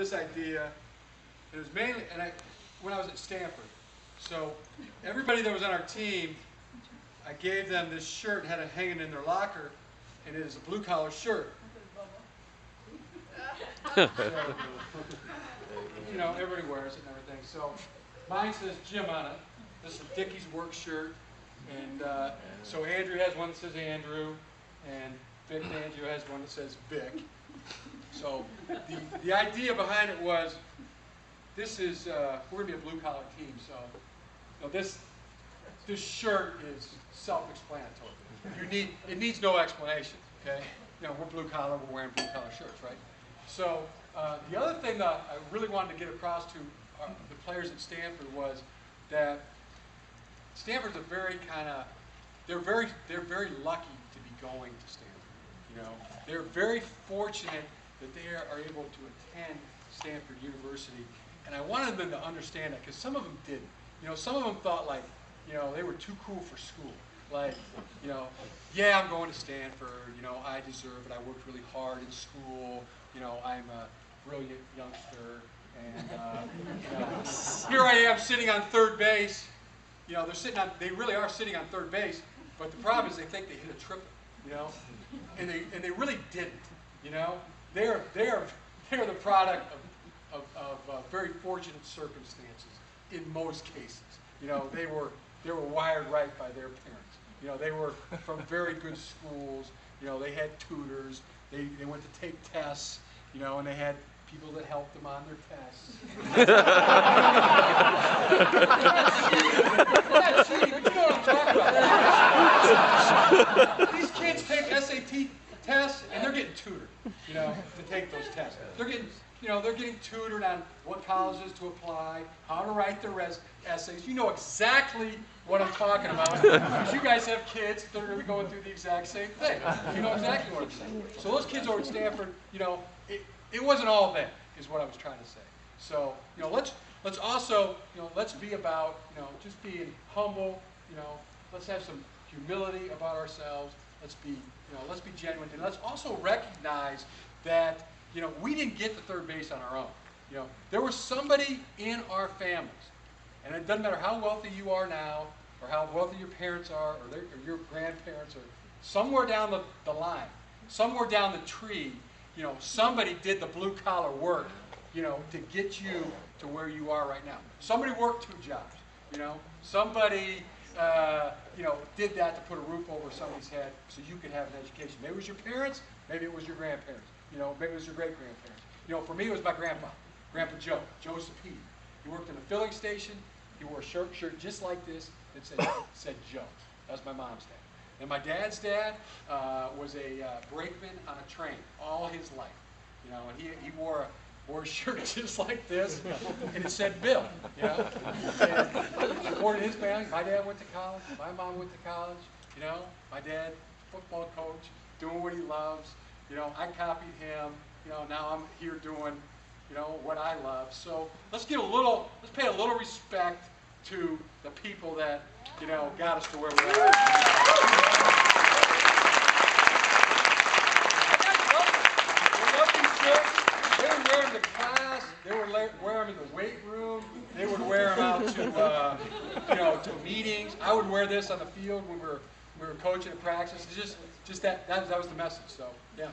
this idea. It was mainly, when I was at Stanford. So everybody that was on our team, I gave them this shirt and had it hanging in their locker, and it is a blue-collar shirt. So, everybody wears it and everything. So mine says Jim on it. This is Dickie's work shirt, and so Andrew has one that says Andrew, and Vic Andrew has one that says Vic. So the idea behind it was, this is we're gonna be a blue-collar team, so this shirt is self-explanatory. It needs no explanation. Okay, we're blue-collar, we're wearing blue-collar shirts, right? So the other thing that I really wanted to get across to the players at Stanford was that Stanford's a very they're very lucky to be going to Stanford. They're very fortunate that they are able to attend Stanford University, and I wanted them to understand that because some of them didn't. Some of them thought they were too cool for school. Yeah, I'm going to Stanford. I deserve it. I worked really hard in school. I'm a brilliant youngster, and here I am sitting on third base. They really are sitting on third base, but the problem is they think they hit a triple. And they really didn't. They're the product of very fortunate circumstances in most cases. They were wired right by their parents. They were from very good schools. They had tutors. They went to take tests. And they had people that helped them on their tests. Not cheating, but you know what I'm talking about. These kids take SAT tests and they're getting tutored, to take those tests. They're getting tutored on what colleges to apply, how to write their essays. You know exactly what I'm talking about. Because you guys have kids, they're going to be going through the exact same thing. You know exactly what I'm saying. So those kids over at Stanford, it wasn't all that, is what I was trying to say. So, let's also, let's be about, just being humble. Let's have some humility about ourselves. Let's be genuine, and let's also recognize that we didn't get to third base on our own. There was somebody in our families, and it doesn't matter how wealthy you are now, or how wealthy your parents are, or your grandparents, or somewhere down the line, somewhere down the tree, somebody did the blue collar work, to get you to where you are right now. Somebody worked 2 jobs. Somebody did that to put a roof over somebody's head so you could have an education. Maybe it was your parents, maybe it was your grandparents, maybe it was your great-grandparents. For me, it was my grandpa, Grandpa Joe, Joseph He. He worked in a filling station. He wore a shirt just like this that said Joe. That was my mom's dad. And my dad's dad was a brakeman on a train all his life. And he wore a shirt just like this, and it said Bill. And supported his family. My dad went to college. My mom went to college. My dad, football coach, doing what he loves. I copied him. Now I'm here doing, what I love. So let's pay a little respect to the people that, got us to where we are. They would wear them to class. They would wear them in the weight room. They would wear them out to meetings. I would wear this on the field when we were coaching at practice. It's just that was the message. So yeah.